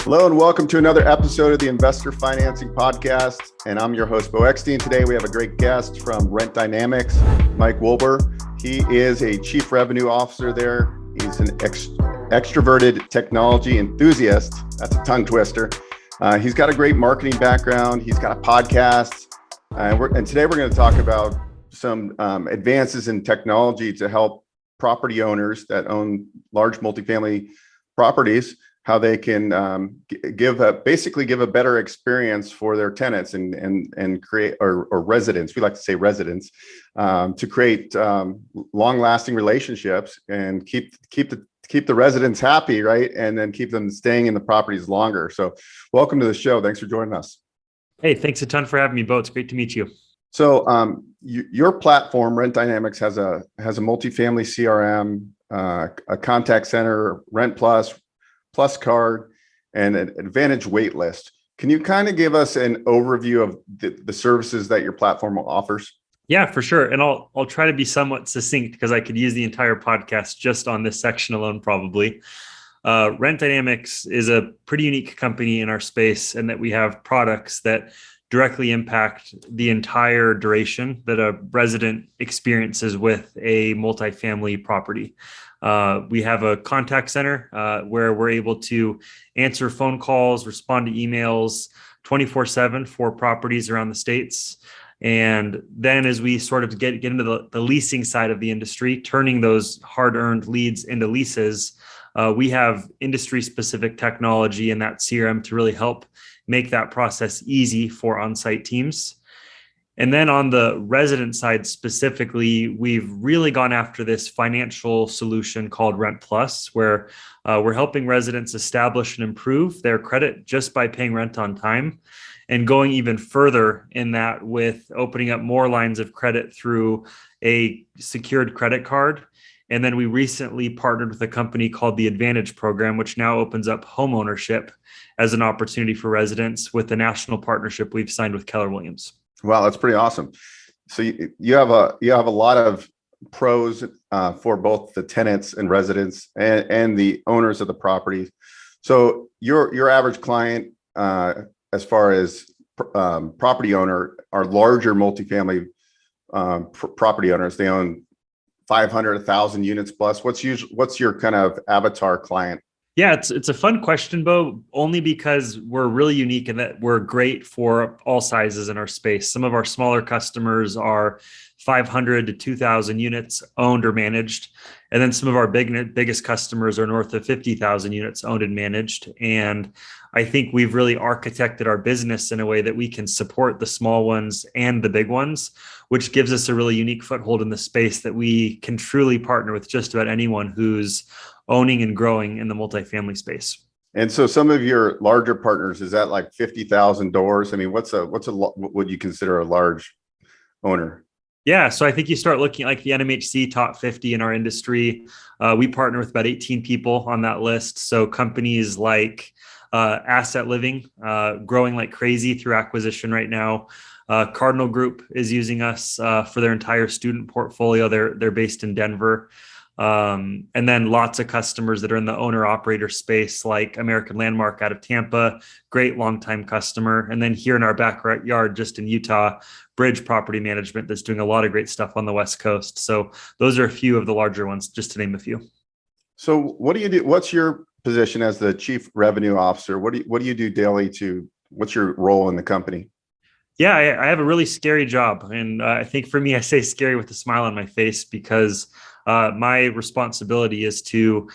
Hello and welcome to another episode of the Investor Financing Podcast. And I'm your host, Beau. Today we have a great guest from Rent Dynamics, Mike Wolber. He is a chief revenue officer there. He's an extroverted technology enthusiast. That's a tongue twister. He's got a great marketing background. He's got a podcast. And today we're going to talk about some advances in technology to help property owners that own large multifamily properties, how they can give a better experience for their tenants and create or residents. We like to say residents to create long-lasting relationships and keep the residents happy, right? And then keep them staying in the properties longer. So, welcome to the show. Thanks for joining us. Hey, thanks a ton for having me, Beau. It's great to meet you. So, your platform, Rent Dynamics, has a multifamily CRM, a contact center, Rent Plus card, and an Advantage wait list. Can you kind of give us an overview of the services that your platform offers? Yeah, for sure. And I'll try to be somewhat succinct because I could use the entire podcast just on this section alone, probably. Rent Dynamics is a pretty unique company in our space, and that we have products that directly impact the entire duration that a resident experiences with a multifamily property. We have a contact center where we're able to answer phone calls, respond to emails 24/7 for properties around the states. And then as we sort of get into the leasing side of the industry, turning those hard-earned leads into leases, we have industry-specific technology in that CRM to really help make that process easy for on-site teams. And then on the resident side specifically, we've really gone after this financial solution called Rent Plus, where we're helping residents establish and improve their credit just by paying rent on time, and going even further in that with opening up more lines of credit through a secured credit card. And then we recently partnered with a company called the Advantage program, which now opens up home ownership as an opportunity for residents with the national partnership we've signed with Keller Williams. Wow, that's pretty awesome. So you have a lot of pros for both the tenants and residents and the owners of the property. So your average client, as far as property owner, are larger multifamily property owners. They own 500, 1,000 units plus. What's your kind of avatar client? Yeah, it's a fun question, Beau, only because we're really unique in that we're great for all sizes in our space. Some of our smaller customers are 500 to 2,000 units owned or managed. And then some of our biggest customers are north of 50,000 units owned and managed. And I think we've really architected our business in a way that we can support the small ones and the big ones, which gives us a really unique foothold in the space that we can truly partner with just about anyone who's owning and growing in the multifamily space. And so some of your larger partners, is that like 50,000 doors? I mean, what would you consider a large owner? Yeah, so I think you start looking at like the NMHC top 50 in our industry. We partner with about 18 people on that list. So companies like Asset Living, growing like crazy through acquisition right now. Cardinal Group is using us for their entire student portfolio. They're based in Denver. And then lots of customers that are in the owner operator space, like American Landmark out of Tampa, great longtime customer. And then here in our backyard, just in Utah, Bridge Property Management that's doing a lot of great stuff on the West Coast. So those are a few of the larger ones, just to name a few. So what do you do? What's your position as the chief revenue officer? What do you do daily what's your role in the company? Yeah, I have a really scary job. And I think for me, I say scary with a smile on my face because my responsibility is to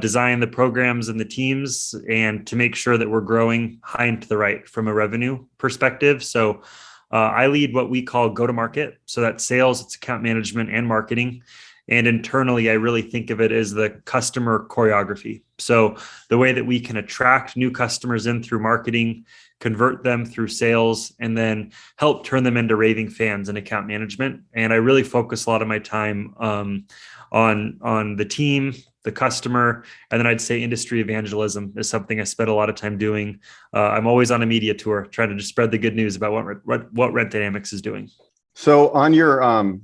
design the programs and the teams and to make sure that we're growing high and to the right from a revenue perspective. So I lead what we call go-to-market. So that's sales, it's account management and marketing. And internally, I really think of it as the customer choreography. So the way that we can attract new customers in through marketing, convert them through sales, and then help turn them into raving fans in account management. And I really focus a lot of my time on the team, the customer, and then I'd say industry evangelism is something I spend a lot of time doing. I'm always on a media tour trying to just spread the good news about what Rent Dynamics is doing. So on your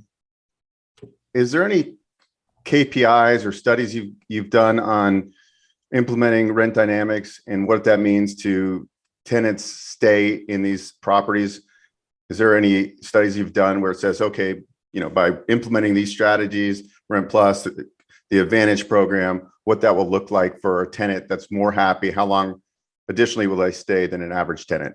is there any KPIs or studies you've done on implementing rent dynamics and what that means to tenants stay in these properties. Is there any studies you've done where it says, okay, by implementing these strategies, Rent Plus, the Advantage program, what that will look like for a tenant that's more happy? How long additionally will they stay than an average tenant?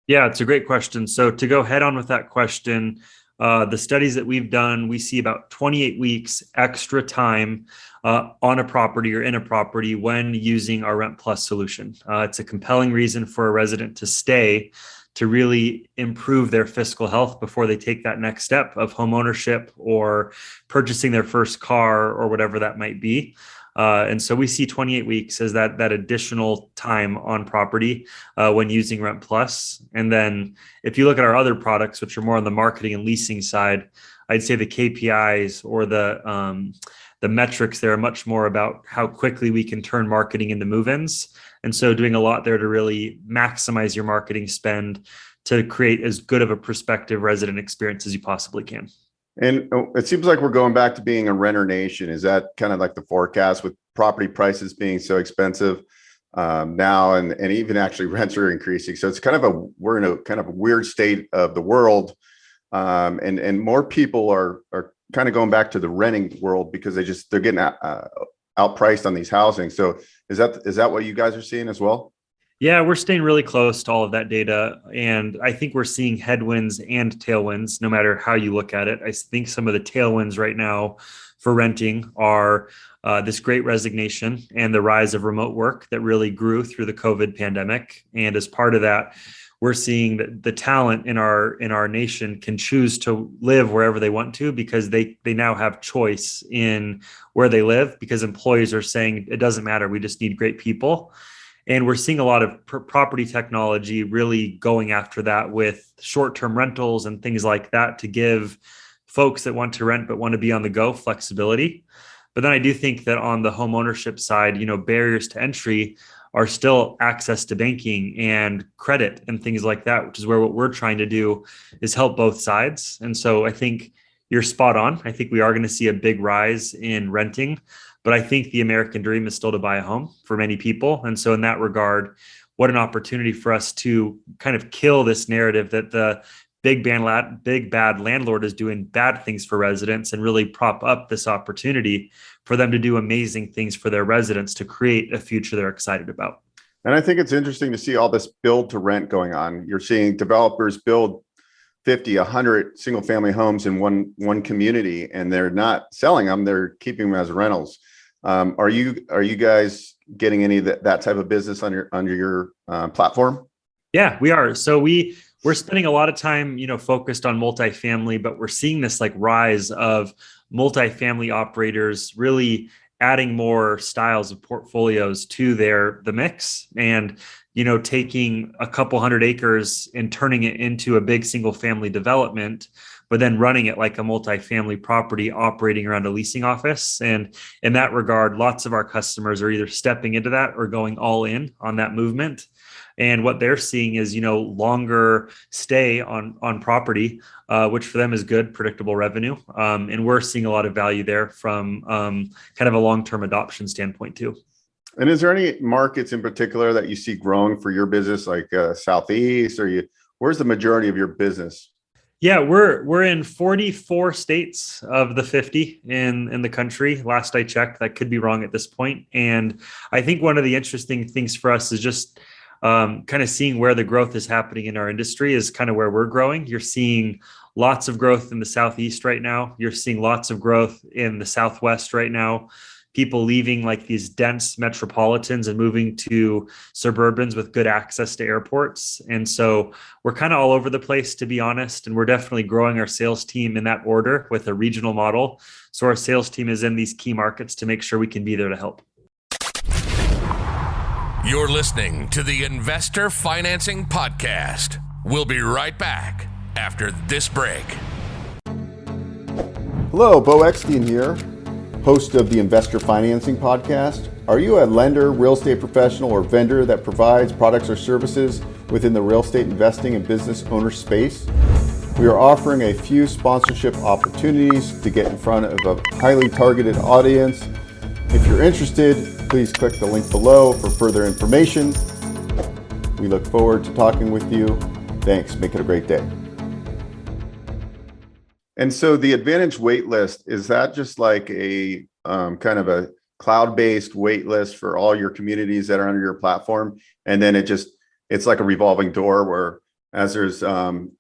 Yeah, it's a great question. So to go head on with that question, the studies that we've done, we see about 28 weeks extra time on a property or in a property when using our Rent Plus solution. It's a compelling reason for a resident to stay, to really improve their fiscal health before they take that next step of home ownership or purchasing their first car or whatever that might be. And so we see 28 weeks as that additional time on property when using Rent Plus. And then if you look at our other products, which are more on the marketing and leasing side, I'd say the KPIs or the metrics there are much more about how quickly we can turn marketing into move-ins. And so doing a lot there to really maximize your marketing spend to create as good of a prospective resident experience as you possibly can. And it seems like we're going back to being a renter nation. Is that kind of like the forecast with property prices being so expensive now, and even actually rents are increasing? So it's we're in a kind of a weird state of the world, and more people are kind of going back to the renting world because they're getting outpriced on these housing. So is that what you guys are seeing as well? Yeah, we're staying really close to all of that data. And I think we're seeing headwinds and tailwinds, no matter how you look at it. I think some of the tailwinds right now for renting are this great resignation and the rise of remote work that really grew through the COVID pandemic. And as part of that, we're seeing that the talent in our nation can choose to live wherever they want to because they now have choice in where they live, because employees are saying it doesn't matter, we just need great people. And we're seeing a lot of property technology really going after that with short-term rentals and things like that to give folks that want to rent but want to be on the go flexibility. But then I do think that on the home ownership side, barriers to entry are still access to banking and credit and things like that, which is where what we're trying to do is help both sides. And so I think you're spot on. I think we are going to see a big rise in renting, but I think the American dream is still to buy a home for many people. And so in that regard, what an opportunity for us to kind of kill this narrative that the big bad landlord is doing bad things for residents and really prop up this opportunity for them to do amazing things for their residents to create a future they're excited about. And I think it's interesting to see all this build to rent going on. You're seeing developers build 50, 100 single family homes in one community, and they're not selling them, they're keeping them as rentals. Are you guys getting any of that type of business under your platform? Yeah, we are. So we're spending a lot of time, focused on multifamily, but we're seeing this rise of multifamily operators really adding more styles of portfolios to the mix, and taking a couple hundred acres and turning it into a big single family development, but then running it like a multifamily property operating around a leasing office. And in that regard, lots of our customers are either stepping into that or going all in on that movement. And what they're seeing is, longer stay on property, which for them is good, predictable revenue. And we're seeing a lot of value there from kind of a long-term adoption standpoint too. And is there any markets in particular that you see growing for your business, like Southeast, where's the majority of your business? Yeah, we're in 44 states of the 50 in the country. Last I checked, that could be wrong at this point. And I think one of the interesting things for us is just kind of seeing where the growth is happening in our industry is kind of where we're growing. You're seeing lots of growth in the Southeast right now. You're seeing lots of growth in the Southwest right now. People leaving these dense metropolitans and moving to suburbans with good access to airports. And so we're kind of all over the place, to be honest. And we're definitely growing our sales team in that order with a regional model. So our sales team is in these key markets to make sure we can be there to help. You're listening to the Investor Financing Podcast. We'll be right back after this break. Hello, Beau here, host of the Investor Financing Podcast. Are you a lender, real estate professional, or vendor that provides products or services within the real estate investing and business owner space? We are offering a few sponsorship opportunities to get in front of a highly targeted audience If you're interested, please click the link below for further information. We look forward to talking with you. Thanks. Make it a great day. And so the Advantage wait list, is that just like a kind of a cloud-based wait list for all your communities that are under your platform? And then it's like a revolving door where as there's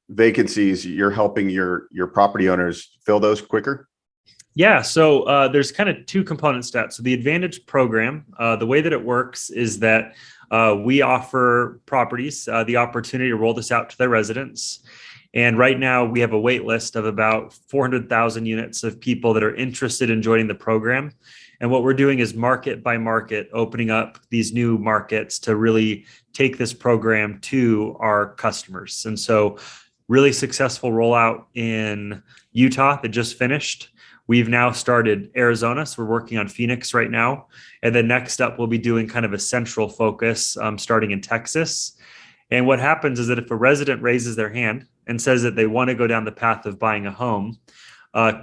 vacancies, you're helping your property owners fill those quicker? Yeah, so there's kind of two components to that. So the Advantage program, the way that it works is that we offer properties the opportunity to roll this out to their residents. And right now we have a wait list of about 400,000 units of people that are interested in joining the program. And what we're doing is market by market, opening up these new markets to really take this program to our customers. And so really successful rollout in Utah that just finished. We've now started Arizona, so we're working on Phoenix right now. And then next up, we'll be doing kind of a central focus starting in Texas. And what happens is that if a resident raises their hand and says that they want to go down the path of buying a home,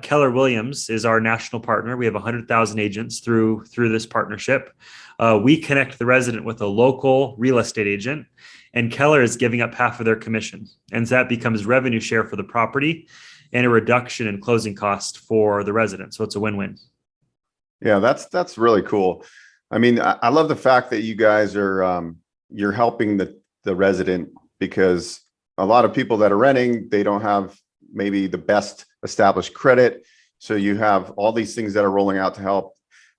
Keller Williams is our national partner. We have 100,000 agents through this partnership. We connect the resident with a local real estate agent, and Keller is giving up half of their commission. And so that becomes revenue share for the property and a reduction in closing cost for the resident. So it's a win-win. Yeah, that's really cool. I mean, I love the fact that you guys are you're helping the resident, because a lot of people that are renting, they don't have maybe the best established credit. So you have all these things that are rolling out to help.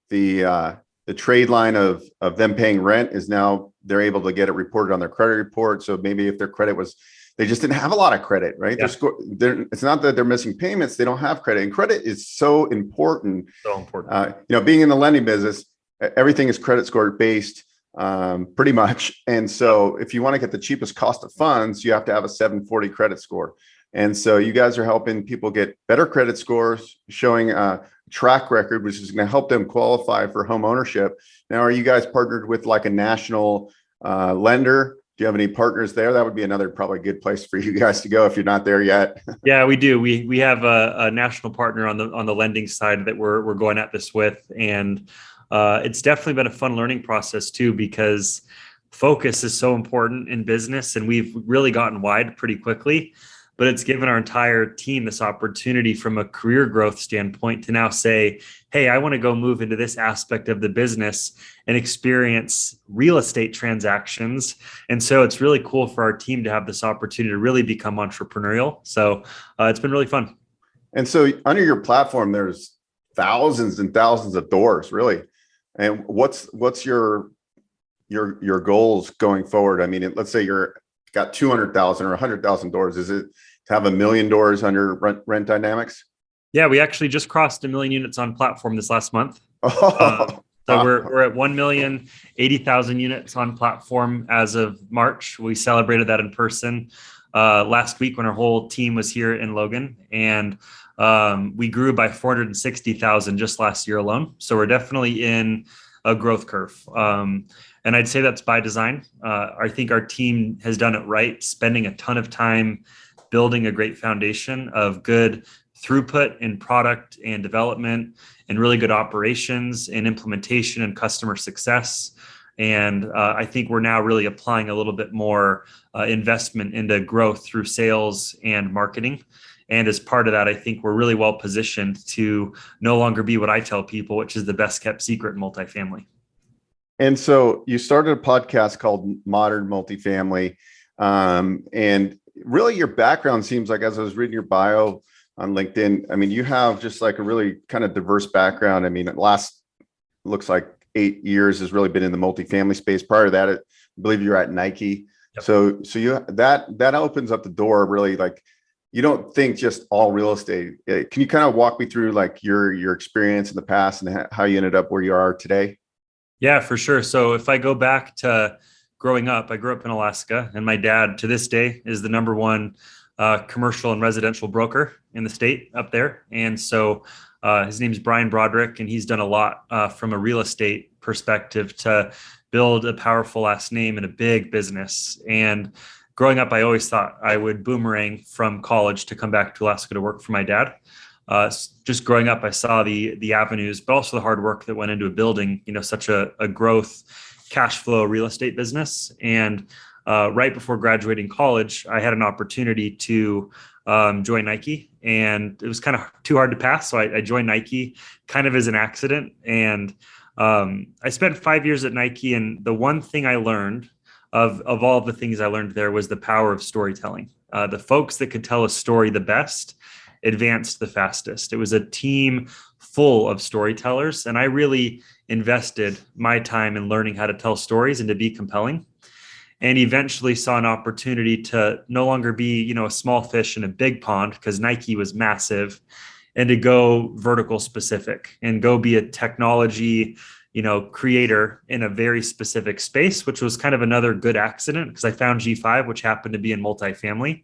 The trade line of them paying rent is now they're able to get it reported on their credit report. So maybe if their credit was, they just didn't have a lot of credit, right? Yeah. It's not that they're missing payments, they don't have credit. And credit is so important. So important. Being in the lending business, everything is credit score based. Pretty much. And so if you want to get the cheapest cost of funds, you have to have a 740 credit score. And so you guys are helping people get better credit scores, showing a track record, which is going to help them qualify for home ownership. Now, are you guys partnered with like a national lender? Do you have any partners there? That would be another probably good place for you guys to go if you're not there yet. Yeah, we do. We have a national partner on the lending side that we're going at this with. And it's definitely been a fun learning process too, because focus is so important in business, and we've really gotten wide pretty quickly, but it's given our entire team this opportunity from a career growth standpoint to now say, hey, I want to go move into this aspect of the business and experience real estate transactions. And so it's really cool for our team to have this opportunity to really become entrepreneurial. So it's been really fun. And so under your platform, there's thousands and thousands of doors, really. And what's your goals going forward? I mean, let's say you're got 200,000 or 100,000 doors. Is it to have 1 million doors under Rent Dynamics? Yeah, we actually just crossed 1 million units on platform this last month. Oh, so we're at 1,080,000 units on platform as of March. We celebrated that in person last week when our whole team was here in Logan, and we grew by 460,000 just last year alone. So we're definitely in a growth curve. And I'd say that's by design. I think our team has done it right, spending a ton of time building a great foundation of good throughput in product and development and really good operations and implementation and customer success. And I think we're now really applying a little bit more investment into growth through sales and marketing. And as part of that, I think we're really well positioned to no longer be what I tell people, which is the best kept secret in multifamily. And so you started a podcast called Modern Multifamily. And really your background seems like, as I was reading your bio on LinkedIn, I mean, you have just like a really kind of diverse background. I mean, looks like 8 years has really been in the multifamily space. Prior to that, I believe you're at Nike. Yep. So you that opens up the door, really. Like, you don't think just all real estate. Can you kind of walk me through like your experience in the past and how you ended up where you are today? Yeah, for sure. So if I go back to growing up, I grew up in Alaska, and my dad to this day is the number one commercial and residential broker in the state up there. And so his name is Brian Broderick, and he's done a lot from a real estate perspective to build a powerful last name and a big business. And growing up, I always thought I would boomerang from college to come back to Alaska to work for my dad. just growing up, I saw the avenues, but also the hard work that went into building, such a growth cash flow real estate business. And right before graduating college, I had an opportunity to join Nike, and it was kind of too hard to pass. So I joined Nike kind of as an accident. And I spent 5 years at Nike. And the one thing I learned of all of the things I learned there was the power of storytelling. The folks that could tell a story the best advanced the fastest. It was a team full of storytellers, and I really invested my time in learning how to tell stories and to be compelling, and eventually saw an opportunity to no longer be, a small fish in a big pond, because Nike was massive, and to go vertical specific and go be a technology, creator in a very specific space, which was kind of another good accident because I found G5, which happened to be in multifamily.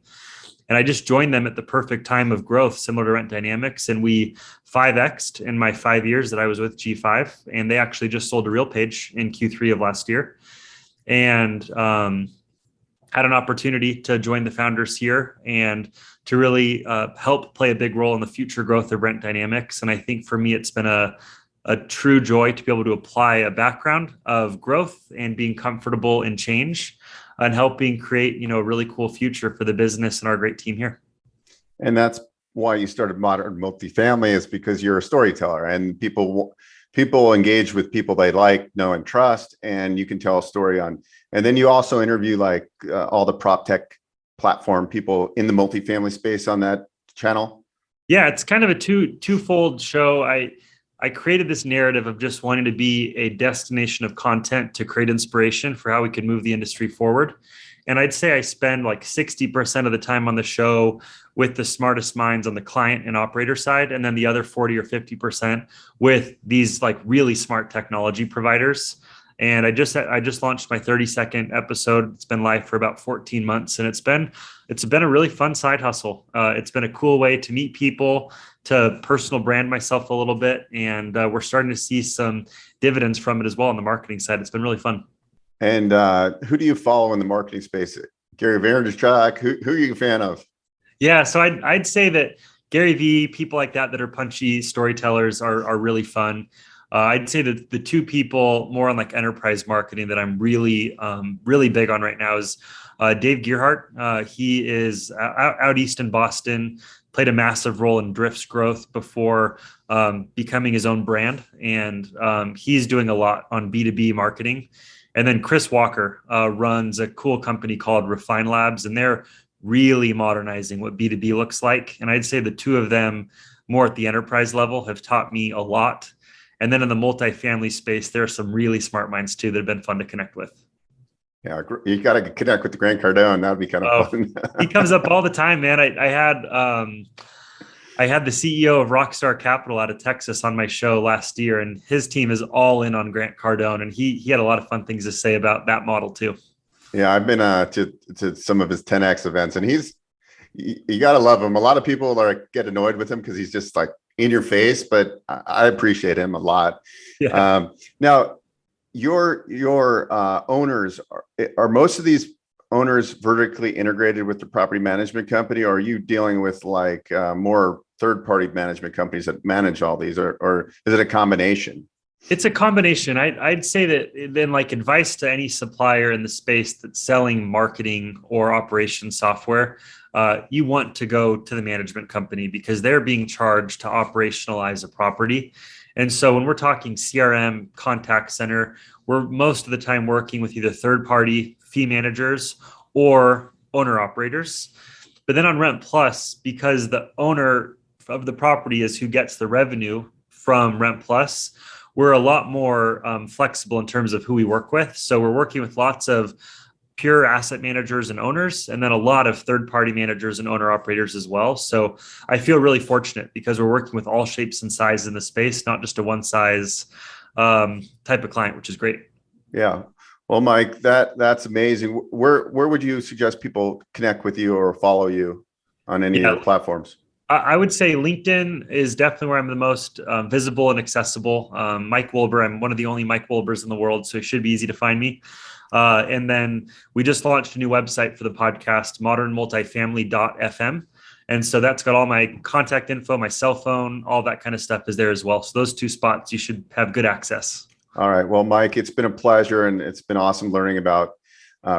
And I just joined them at the perfect time of growth, similar to Rent Dynamics. And we 5X'd in my 5 years that I was with G5. And they actually just sold to RealPage in Q3 of last year. And had an opportunity to join the founders here and to really help play a big role in the future growth of Rent Dynamics. And I think for me, it's been a true joy to be able to apply a background of growth and being comfortable in change and helping create, a really cool future for the business and our great team here. And that's why you started Modern Multifamily, is because you're a storyteller, and people engage with people they like, know, and trust, and you can tell a story on. And then you also interview all the prop tech platform people in the multifamily space on that channel. Yeah, it's kind of a twofold show. I created this narrative of just wanting to be a destination of content to create inspiration for how we could move the industry forward. And I'd say I spend 60% of the time on the show with the smartest minds on the client and operator side, and then the other 40 or 50% with these really smart technology providers. And I just launched my 32nd episode. It's been live for about 14 months, and it's been a really fun side hustle. It's been a cool way to meet people, to personal brand myself a little bit, and we're starting to see some dividends from it as well on the marketing side. It's been really fun. And who do you follow in the marketing space? Gary Vaynerchuk. Who are you a fan of? Yeah, so I'd say that Gary V, people like that are punchy storytellers are really fun. I'd say that the two people more on enterprise marketing that I'm really big on right now is Dave Gearhart. He is out east in Boston, played a massive role in Drift's growth before becoming his own brand. And he's doing a lot on B2B marketing. And then Chris Walker runs a cool company called Refine Labs, and they're really modernizing what B2B looks like. And I'd say the two of them more at the enterprise level have taught me a lot. And then in the multifamily space, there are some really smart minds too that have been fun to connect with. Yeah, you got to connect with the Grant Cardone. That would be kind of fun. He comes up all the time, man. I had the CEO of Rockstar Capital out of Texas on my show last year, and his team is all in on Grant Cardone, and he had a lot of fun things to say about that model too. Yeah, I've been to some of his 10X events, and you got to love him. A lot of people get annoyed with him because he's just in your face, but I appreciate him a lot. Yeah. Now, your owners, are most of these owners vertically integrated with the property management company, or are you dealing with more third-party management companies that manage all these, or is it a combination? It's a combination. I'd say that then advice to any supplier in the space that's selling marketing or operation software, you want to go to the management company because they're being charged to operationalize a property. And so when we're talking CRM, contact center, we're most of the time working with either third-party fee managers or owner operators. But then on Rent Plus, because the owner of the property is who gets the revenue from Rent Plus, we're a lot more flexible in terms of who we work with. So we're working with lots of pure asset managers and owners, and then a lot of third-party managers and owner operators as well. So I feel really fortunate because we're working with all shapes and sizes in the space, not just a one size type of client, which is great. Yeah. Well, Mike, that's amazing. Where would you suggest people connect with you or follow you on any of your platforms? I would say LinkedIn is definitely where I'm the most visible and accessible. Mike Wolber, I'm one of the only Mike Wolbers in the world, so it should be easy to find me. And then we just launched a new website for the podcast, modernmultifamily.fm. And so that's got all my contact info, my cell phone, all that kind of stuff is there as well. So those 2 spots, you should have good access. All right. Well, Mike, it's been a pleasure, and it's been awesome learning about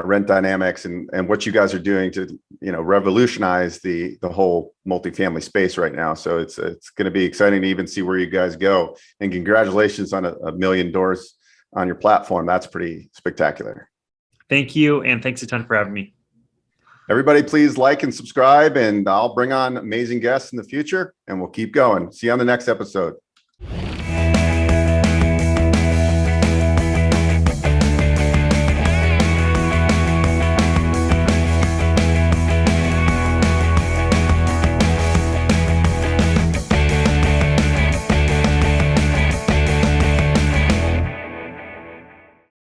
Rent Dynamics and what you guys are doing to, revolutionize the whole multifamily space right now. So it's going to be exciting to even see where you guys go. And congratulations on a million doors on your platform. That's pretty spectacular. Thank you. And thanks a ton for having me. Everybody, please like and subscribe, and I'll bring on amazing guests in the future, and we'll keep going. See you on the next episode.